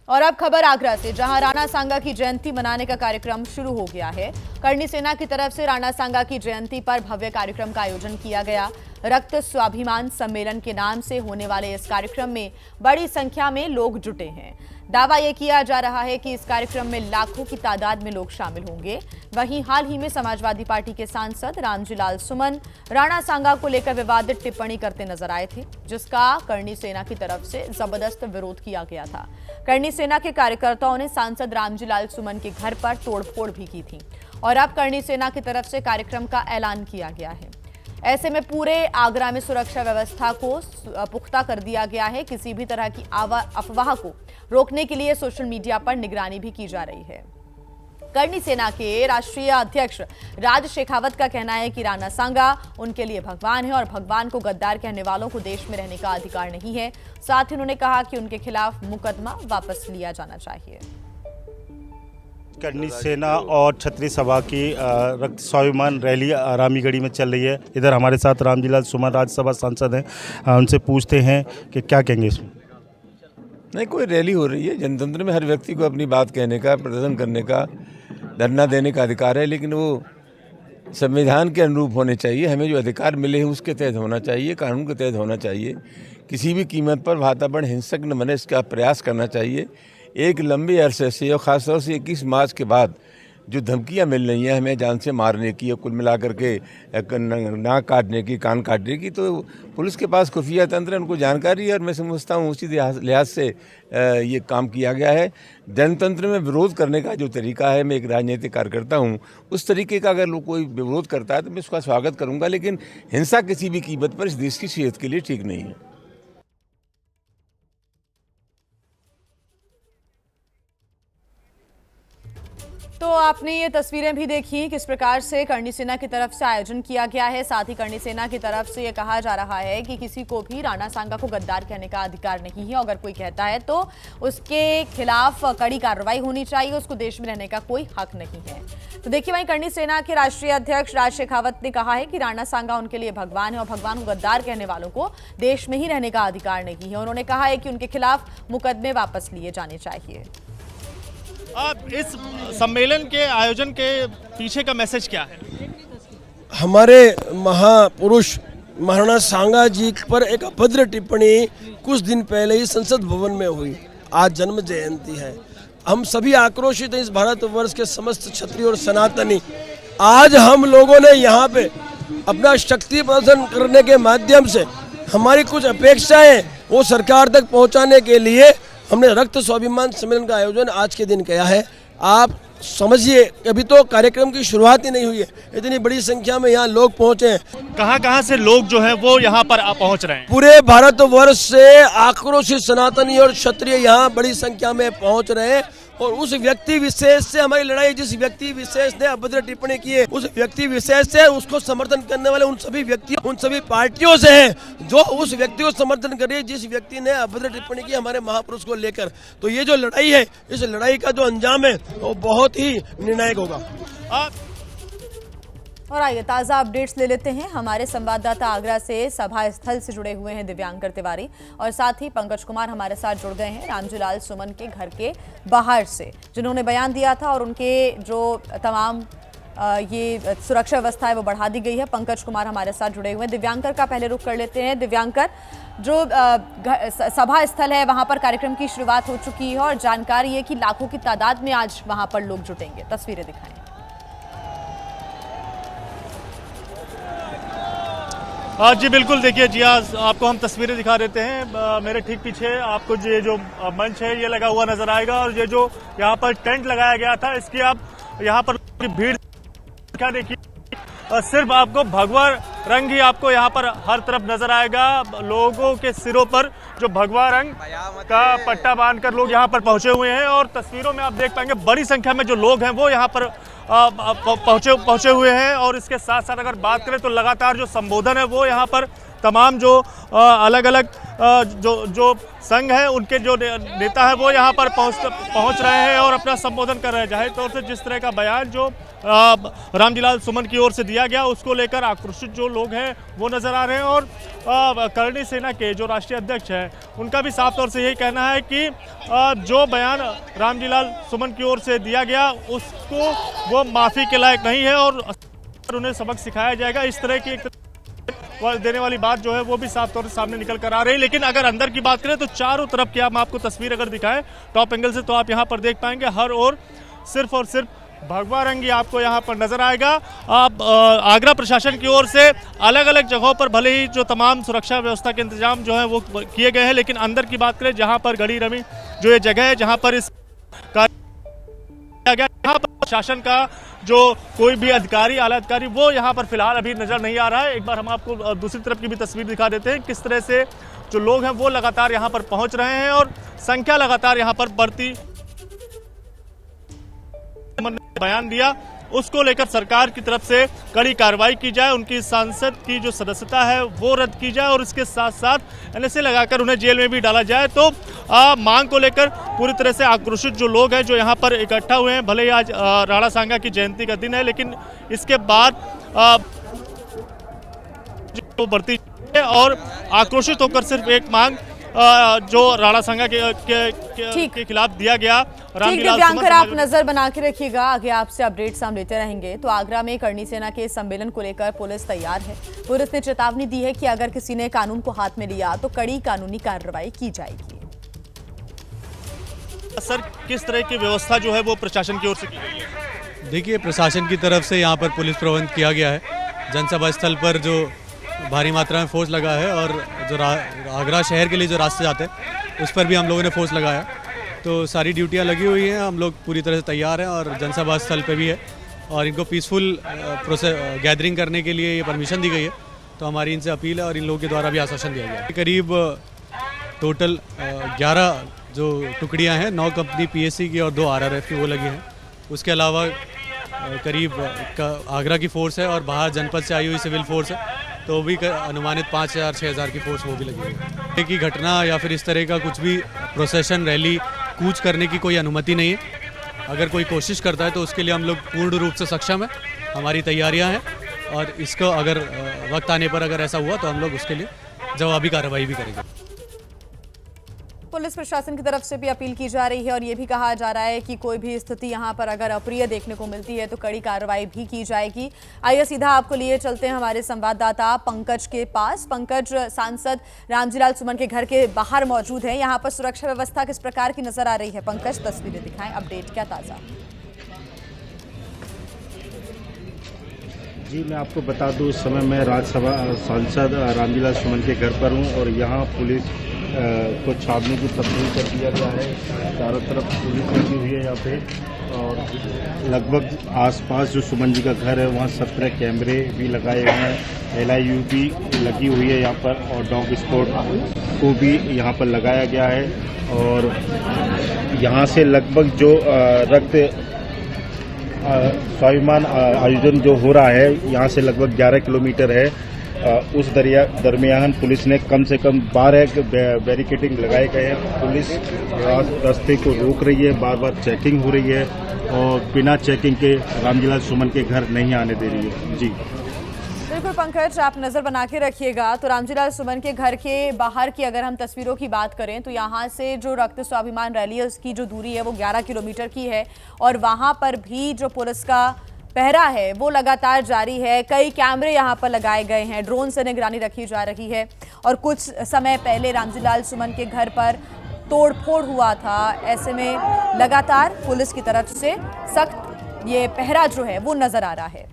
और अब खबर आगरा से, जहां राणा सांगा की जयंती मनाने का कार्यक्रम शुरू हो गया है। करणी सेना की तरफ से राणा सांगा की जयंती पर भव्य कार्यक्रम का आयोजन किया गया। रक्त स्वाभिमान सम्मेलन के नाम से होने वाले इस कार्यक्रम में बड़ी संख्या में लोग जुटे हैं। दावा यह किया जा रहा है कि इस कार्यक्रम में लाखों की तादाद में लोग शामिल होंगे। वहीं हाल ही में समाजवादी पार्टी के सांसद रामजी लाल सुमन राणा सांगा को लेकर विवादित टिप्पणी करते नजर आए थे, जिसका करणी सेना की तरफ से जबरदस्त विरोध किया गया था। करणी सेना के कार्यकर्ताओं ने सांसद रामजी लाल सुमन के घर पर तोड़फोड़ भी की थी और अब करणी सेना की तरफ से कार्यक्रम का ऐलान किया गया है। ऐसे में पूरे आगरा में सुरक्षा व्यवस्था को पुख्ता कर दिया गया है। किसी भी तरह की अफवाह को रोकने के लिए सोशल मीडिया पर निगरानी भी की जा रही है। करणी सेना के राष्ट्रीय अध्यक्ष राज शेखावत का कहना है कि राणा सांगा उनके लिए भगवान है और भगवान को गद्दार कहने वालों को देश में रहने का अधिकार नहीं है। साथ ही उन्होंने कहा कि उनके खिलाफ मुकदमा वापस लिया जाना चाहिए। करणी सेना और क्षत्रिय सभा की रक्त स्वाभिमान रैली रामीगढ़ी में चल रही है। इधर हमारे साथ रामजी लाल सुमन राज्यसभा सांसद हैं, उनसे पूछते हैं कि क्या कहेंगे इसमें। नहीं, कोई रैली हो रही है। जनतंत्र में हर व्यक्ति को अपनी बात कहने का, प्रदर्शन करने का, धरना देने का अधिकार है, लेकिन वो संविधान के अनुरूप होने चाहिए। हमें जो अधिकार मिले हैं उसके तहत होना चाहिए, कानून के तहत होना चाहिए। किसी भी कीमत पर वातावरण हिंसक न बने, इसका प्रयास करना चाहिए। एक लंबे अरसे से और ख़ासतौर से 21 मार्च के बाद जो धमकियां मिल रही हैं हमें जान से मारने की और कुल मिलाकर के नाक काटने की, कान काटने की, तो पुलिस के पास खुफिया तंत्र है, उनको जानकारी है और मैं समझता हूँ उसी लिहाज से ये काम किया गया है। जनतंत्र में विरोध करने का जो तरीका है, मैं एक राजनीतिक कार्यकर्ता हूँ, उस तरीके का अगर लोग कोई विरोध करता है तो मैं उसका स्वागत करूँगा, लेकिन हिंसा किसी भी कीमत पर इस देश की सेहत के लिए ठीक नहीं है। तो आपने ये तस्वीरें भी देखी किस प्रकार से करणी सेना की तरफ से आयोजन किया गया है। साथ ही करणी सेना की तरफ से ये कहा जा रहा है कि किसी को भी राणा सांगा को गद्दार कहने का अधिकार नहीं है। अगर कोई कहता है तो उसके खिलाफ कड़ी कार्रवाई होनी चाहिए, उसको देश में रहने का कोई हक नहीं है। तो देखिए, वहीं करणी सेना के राष्ट्रीय अध्यक्ष राज शेखावत ने कहा है कि राणा सांगा उनके लिए भगवान है और भगवान को गद्दार कहने वालों को देश में ही रहने का अधिकार नहीं है। उन्होंने कहा है कि उनके खिलाफ मुकदमे वापस लिए जाने चाहिए। इस सम्मेलन के आयोजन के पीछे का मैसेज क्या है? हमारे महापुरुष महाराणा सांगा जी पर एक अभद्र टिप्पणी कुछ दिन पहले ही संसद भवन में हुई। आज जन्म जयंती है, हम सभी आक्रोशित हैं, इस भारतवर्ष के समस्त क्षत्रिय और सनातनी। आज हम लोगों ने यहाँ पे अपना शक्ति प्रदर्शन करने के माध्यम से हमारी कुछ अपेक्षाएं वो सरकार तक पहुँचाने के लिए हमने रक्त स्वाभिमान सम्मेलन का आयोजन आज के दिन किया है। आप समझिए, अभी तो कार्यक्रम की शुरुआत ही नहीं हुई है, इतनी बड़ी संख्या में यहाँ लोग पहुँचे हैं। कहाँ से लोग जो हैं वो यहाँ पर पहुँच रहे हैं? पूरे भारतवर्ष से आक्रोशित सनातनी और क्षत्रिय यहाँ बड़ी संख्या में पहुँच रहे हैं और उस व्यक्ति विशेष से हमारी लड़ाई, जिस व्यक्ति विशेष ने अभद्र टिप्पणी की है, उस व्यक्ति विशेष से उसको समर्थन करने वाले उन सभी व्यक्तियों, उन सभी पार्टियों से है जो उस व्यक्ति को समर्थन कर रही है जिस व्यक्ति ने अभद्र टिप्पणी की हमारे महापुरुष को लेकर। तो ये जो लड़ाई है, इस लड़ाई का जो अंजाम है वो बहुत ही निर्णायक होगा। और आइए ताज़ा अपडेट्स ले लेते हैं। हमारे संवाददाता आगरा से सभा स्थल से जुड़े हुए हैं दिव्यांकर तिवारी, और साथ ही पंकज कुमार हमारे साथ जुड़ गए हैं रामजी लाल सुमन के घर के बाहर से, जिन्होंने बयान दिया था और उनके जो तमाम ये सुरक्षा व्यवस्था है वो बढ़ा दी गई है। पंकज कुमार हमारे साथ जुड़े हुए हैं। दिव्यांकर का पहले रुख कर लेते हैं। दिव्यांकर, जो सभा स्थल है वहां पर कार्यक्रम की शुरुआत हो चुकी है और जानकारी है कि लाखों की तादाद में आज वहां पर लोग जुटेंगे, तस्वीरें दिखाएं। जी बिल्कुल, देखिए जी, आज आपको हम तस्वीरें दिखा देते हैं। मेरे ठीक पीछे आपको ये जो मंच है ये लगा हुआ नजर आएगा और ये जो यहाँ पर टेंट लगाया गया था, इसकी आप यहाँ पर भीड़ क्या देखिए, सिर्फ आपको भगवा रंग ही आपको यहाँ पर हर तरफ नजर आएगा। लोगों के सिरों पर जो भगवा रंग का पट्टा बांधकर लोग यहाँ पर पहुंचे हुए हैं और तस्वीरों में आप देख पाएंगे बड़ी संख्या में जो लोग हैं वो यहाँ पर पहुंचे हुए हैं। और इसके साथ साथ अगर बात करें तो लगातार जो संबोधन है वो यहाँ पर तमाम जो अलग अलग जो संघ है उनके जो नेता है वो यहाँ पर पहुँच रहे हैं और अपना संबोधन कर रहे हैं। जाहिर तौर से जिस तरह का बयान जो रामजीलाल सुमन की ओर से दिया गया उसको लेकर आक्रोशित जो लोग हैं वो नज़र आ रहे हैं। और करणी सेना के जो राष्ट्रीय अध्यक्ष हैं उनका भी साफ तौर से यही कहना है कि जो बयान रामजीलाल सुमन की ओर से दिया गया उसको वो माफ़ी के लायक नहीं है और उन्हें सबक सिखाया जाएगा। इस तरह की देने वाली बात जो है वो भी साफ तौर से सामने निकल कर आ रही है। लेकिन अगर अंदर की बात करें तो चारों तरफ की हम आपको तस्वीर अगर दिखाएं टॉप एंगल से तो आप यहाँ पर देख पाएंगे हर ओर सिर्फ और सिर्फ भगवा रंग ही आपको यहाँ पर नजर आएगा। आप आगरा प्रशासन की ओर से अलग अलग जगहों पर भले ही जो तमाम सुरक्षा व्यवस्था के इंतजाम जो है वो किए गए हैं, लेकिन अंदर की बात करें जहाँ पर गड़ी रमी जो ये जगह है जहाँ पर इस गया यहाँ पर प्रशासन का जो कोई भी अधिकारी आला अधिकारी वो यहाँ पर फिलहाल अभी नजर नहीं आ रहा है। एक बार हम आपको दूसरी तरफ की भी तस्वीर दिखा देते हैं किस तरह से जो लोग हैं वो लगातार यहाँ पर पहुंच रहे हैं और संख्या लगातार यहाँ पर बढ़ती बयान दिया उसको लेकर सरकार की तरफ से कड़ी कार्रवाई की जाए, उनकी सांसद की जो सदस्यता है वो रद्द की जाए और इसके साथ साथ एनएसए लगाकर उन्हें जेल में भी डाला जाए। तो मांग को लेकर पूरी तरह से आक्रोशित जो लोग हैं जो यहाँ पर इकट्ठा हुए हैं, भले ही आज राणा सांगा की जयंती का दिन है लेकिन इसके बाद जो बढ़ती है और आक्रोशित होकर सिर्फ एक मांग जो राणा सांगा के खिलाफ दिया गया। दिव्यांकर आप नजर बना के रखिएगा, आगे आपसे अपडेट्स हम लेते रहेंगे। तो आगरा में करणी सेना के सम्मेलन को लेकर पुलिस तैयार है। पुलिस ने चेतावनी दी है कि अगर किसी ने कानून को हाथ में लिया तो कड़ी कानूनी कार्रवाई की जाएगी। सर किस तरह की व्यवस्था जो है वो प्रशासन की ओर से की गई है? देखिए प्रशासन की तरफ से यहाँ पर पुलिस प्रबंध किया गया है। जनसभा स्थल पर जो भारी मात्रा में फोर्स लगा है और जो आगरा शहर के लिए जो रास्ते जाते हैं उस पर भी हम लोगों ने फोर्स लगाया। तो सारी ड्यूटियाँ लगी हुई हैं, हम लोग पूरी तरह से तैयार हैं और जनसभा स्थल पे भी है और इनको पीसफुल गैदरिंग करने के लिए ये परमिशन दी गई है। तो हमारी इनसे अपील है और इन लोगों के द्वारा भी आश्वासन दिया गया है। करीब टोटल 11 जो टुकड़ियाँ हैं, 9 कंपनी PSC की और 2 RRF की वो लगी हैं। उसके अलावा करीब आगरा की फोर्स है और बाहर जनपद से आई हुई सिविल फोर्स है, तो भी अनुमानित 5,000-6,000 की फोर्स वो भी लगी है। की घटना या फिर इस तरह का कुछ भी प्रोसेशन रैली कूच करने की कोई अनुमति नहीं है। अगर कोई कोशिश करता है तो उसके लिए हम लोग पूर्ण रूप से सक्षम है, हमारी तैयारियां हैं और इसको अगर वक्त आने पर अगर ऐसा हुआ तो हम लोग उसके लिए जवाबी कार्रवाई भी करेंगे। पुलिस प्रशासन की तरफ से भी अपील की जा रही है और ये भी कहा जा रहा है कि कोई भी स्थिति यहाँ पर अगर अप्रिय देखने को मिलती है तो कड़ी कार्रवाई भी की जाएगी। आइए सीधा आपको लिए चलते हैं हमारे संवाददाता पंकज के पास। पंकज, सांसद रामजीलाल सुमन के घर के बाहर मौजूद है, यहाँ पर सुरक्षा व्यवस्था किस प्रकार की नजर आ रही है? पंकज, तस्वीरें दिखाएं, अपडेट क्या ताज़ा? जी मैं आपको बता दूं इस समय मैं राज्यसभा सांसद रामजीलाल सुमन के घर पर हूं और यहाँ पुलिस को छावनी की तब्दील कर दिया गया है। चारों तरफ पुलिस लगी हुई है यहाँ पे और लगभग आसपास जो सुमन जी का घर है वहाँ 17 कैमरे भी लगाए हुए हैं। LIU भी लगी हुई है यहाँ पर और डॉग स्पॉट को भी यहाँ पर लगाया गया है। और यहाँ से लगभग जो रक्त स्वाभिमान आयोजन जो हो रहा है यहाँ से लगभग 11 किलोमीटर है। उस दरमियान पुलिस ने कम से कम 12 बैरिकेडिंग लगाए गए हैं। पुलिस रास्ते को रोक रही है, बार बार चेकिंग हो रही है और बिना चेकिंग के रामजीलाल सुमन के घर नहीं आने दे रही है। जी बिल्कुल पंकज, आप नजर बना के रखिएगा। तो रामजीलाल सुमन के घर के बाहर की अगर हम तस्वीरों की बात करें तो यहाँ से जो रक्त स्वाभिमान रैली है उसकी जो दूरी है वो 11 किलोमीटर की है और वहाँ पर भी जो पुलिस का पहरा है वो लगातार जारी है। कई कैमरे यहाँ पर लगाए गए हैं, ड्रोन से निगरानी रखी जा रही है और कुछ समय पहले रामजीलाल सुमन के घर पर तोड़फोड़ हुआ था। ऐसे में लगातार पुलिस की तरफ से सख्त ये पहरा जो है वो नजर आ रहा है।